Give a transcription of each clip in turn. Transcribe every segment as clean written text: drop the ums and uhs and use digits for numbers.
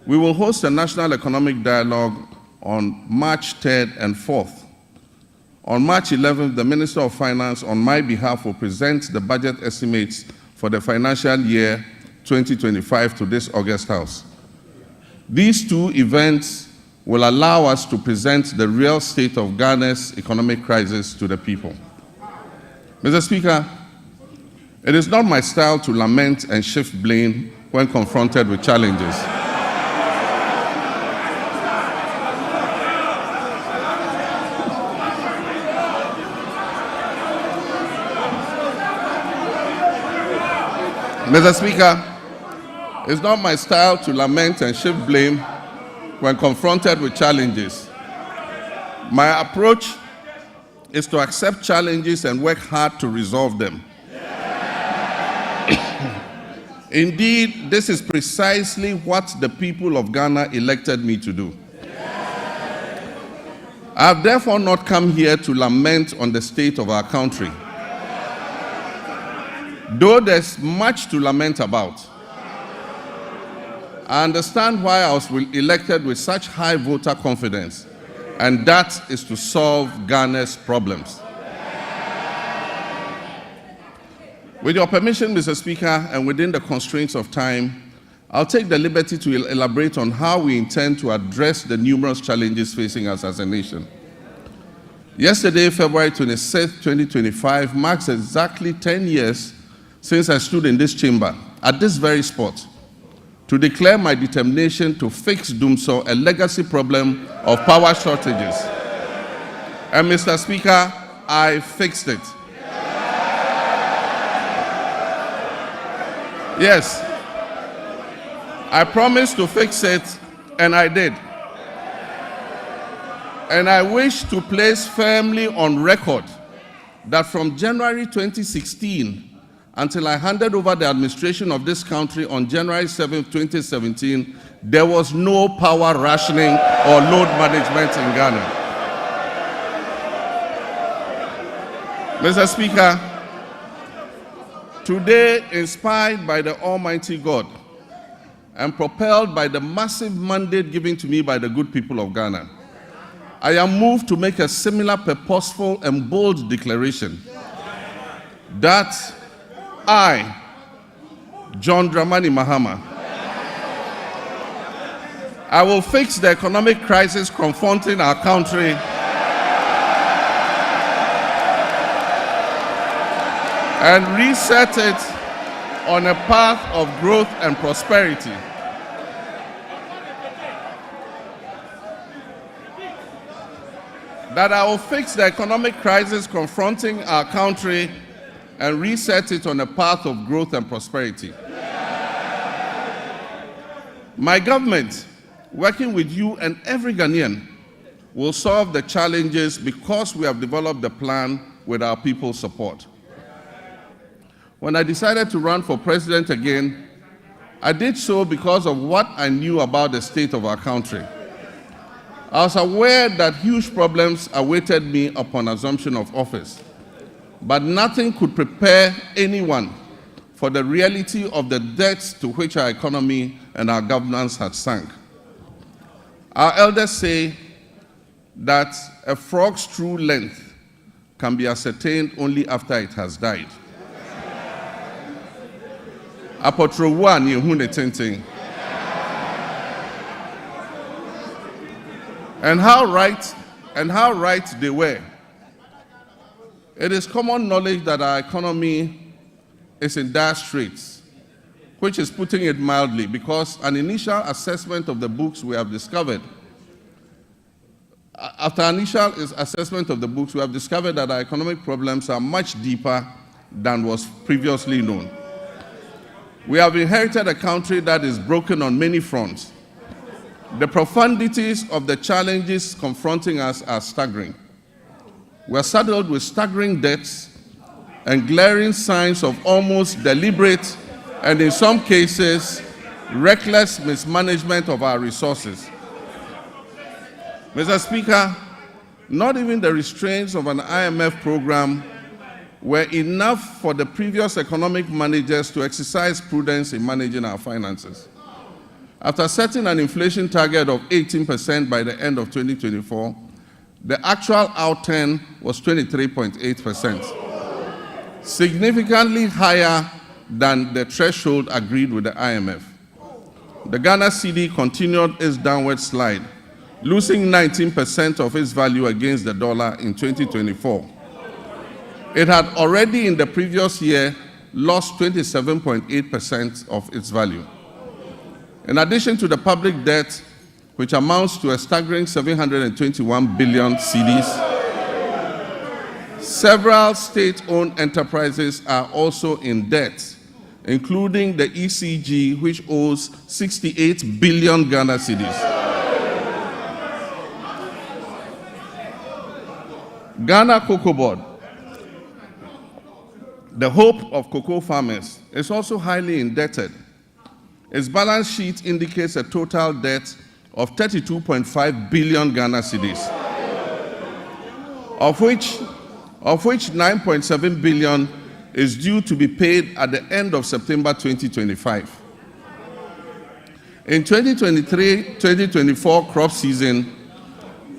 We will host a national economic dialogue on March 3rd and 4th. On March 11th, the Minister of Finance, on my behalf, will present the budget estimates for the financial year 2025 to this August House. These two events will allow us to present the real state of Ghana's economic crisis to the people. Mr. Speaker, it is not my style to lament and shift blame when confronted with challenges. Mr. Speaker, it's not my style to lament and shift blame when confronted with challenges. My approach is to accept challenges and work hard to resolve them. Indeed, this is precisely what the people of Ghana elected me to do. I have therefore not come here to lament on the state of our country, though there's much to lament about. I understand why I was elected with such high voter confidence, and that is to solve Ghana's problems. With your permission, Mr. Speaker, and within the constraints of time, I'll take the liberty to elaborate on how we intend to address the numerous challenges facing us as a nation. Yesterday, February 26, 2025, marks exactly 10 years since I stood in this chamber, at this very spot, to declare my determination to fix Dumsor, a legacy problem of power shortages. And Mr. Speaker, I fixed it. Yes, I promised to fix it, and I did. And I wish to place firmly on record that from January 2016 until I handed over the administration of this country on January 7, 2017, there was no power rationing or load management in Ghana. Mr. Speaker, today, inspired by the Almighty God and propelled by the massive mandate given to me by the good people of Ghana, I am moved to make a similar purposeful and bold declaration that I, John Dramani Mahama, I will fix the economic crisis confronting our country and reset it on a path of growth and prosperity. That I will fix the economic crisis confronting our country and reset it on a path of growth and prosperity. My government, working with you and every Ghanaian, will solve the challenges because we have developed the plan with our people's support. When I decided to run for president again, I did so because of what I knew about the state of our country. I was aware that huge problems awaited me upon assumption of office, but nothing could prepare anyone for the reality of the depths to which our economy and our governance had sunk. Our elders say that a frog's true length can be ascertained only after it has died. Apotrowa ni ehu ne tenten. And how right they were. It is common knowledge that our economy is in dire straits, which is putting it mildly, because an initial assessment of the books we have discovered, after initial assessment of the books, we have discovered that our economic problems are much deeper than was previously known. We have inherited a country that is broken on many fronts. The profundities of the challenges confronting us are staggering. We are saddled with staggering debts and glaring signs of almost deliberate and, in some cases, reckless mismanagement of our resources. Mr. Speaker, not even the restraints of an IMF program were enough for the previous economic managers to exercise prudence in managing our finances. After setting an inflation target of 18% by the end of 2024, the actual outturn was 23.8%, significantly higher than the threshold agreed with the IMF. The Ghana cedi continued its downward slide, losing 19% of its value against the dollar in 2024. It had already in the previous year lost 27.8% of its value. In addition to the public debt, which amounts to a staggering 721 billion cedis, several state-owned enterprises are also in debt, including the ECG, which owes 68 billion Ghana cedis. Ghana Cocoa Board, the hope of cocoa farmers, is also highly indebted. Its balance sheet indicates a total debt of 32.5 billion Ghana cedis, of which 9.7 billion is due to be paid at the end of September 2025. In 2023-2024 crop season,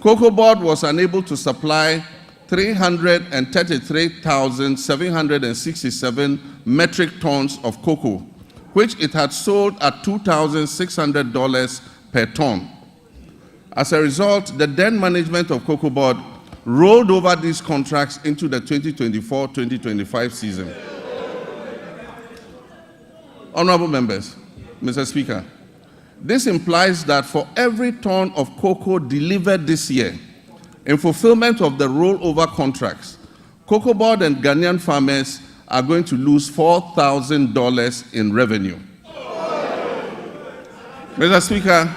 Cocoa Board was unable to supply 333,767 metric tons of cocoa, which it had sold at $2,600 per ton. As a result, the then management of Cocoa Board rolled over these contracts into the 2024-2025 season. Honorable members, Mr. Speaker, this implies that for every ton of cocoa delivered this year, in fulfillment of the rollover contracts, Cocoa Board and Ghanaian farmers are going to lose $4,000 in revenue. Mr. Speaker,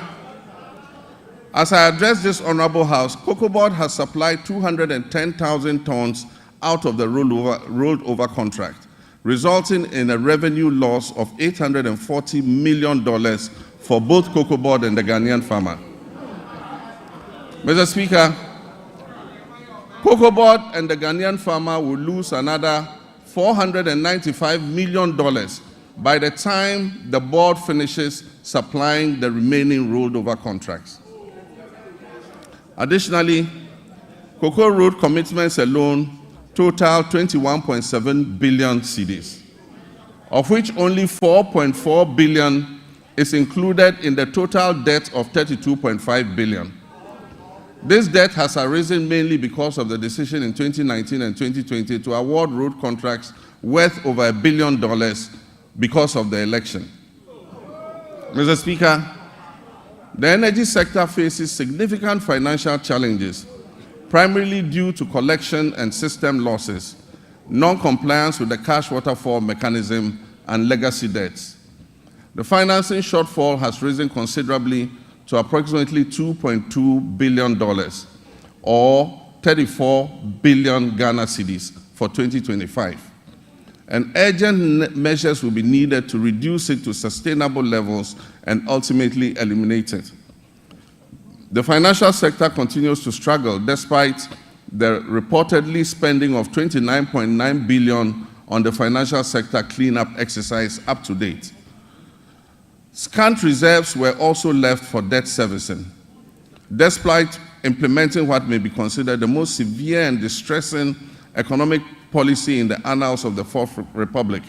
as I address this Honorable House, Cocoa Board has supplied 210,000 tons out of the rolled over contract, resulting in a revenue loss of $840 million for both Cocoa Board and the Ghanaian farmer. Mr. Speaker, Cocoa Board and the Ghanaian farmer will lose another $495 million by the time the board finishes supplying the remaining rolled over contracts. Additionally, cocoa road commitments alone total 21.7 billion cedis, of which only 4.4 billion is included in the total debt of 32.5 billion. This debt has arisen mainly because of the decision in 2019 and 2020 to award road contracts worth over $1 billion because of the election. Mr. Speaker, the energy sector faces significant financial challenges, primarily due to collection and system losses, non-compliance with the cash waterfall mechanism, and legacy debts. The financing shortfall has risen considerably to approximately $2.2 billion, or 34 billion Ghana cedis for 2025. And urgent measures will be needed to reduce it to sustainable levels and ultimately eliminate it. The financial sector continues to struggle despite the reportedly spending of $29.9 billion on the financial sector cleanup exercise up to date. Scant reserves were also left for debt servicing, despite implementing what may be considered the most severe and distressing economic policy in the annals of the Fourth Republic,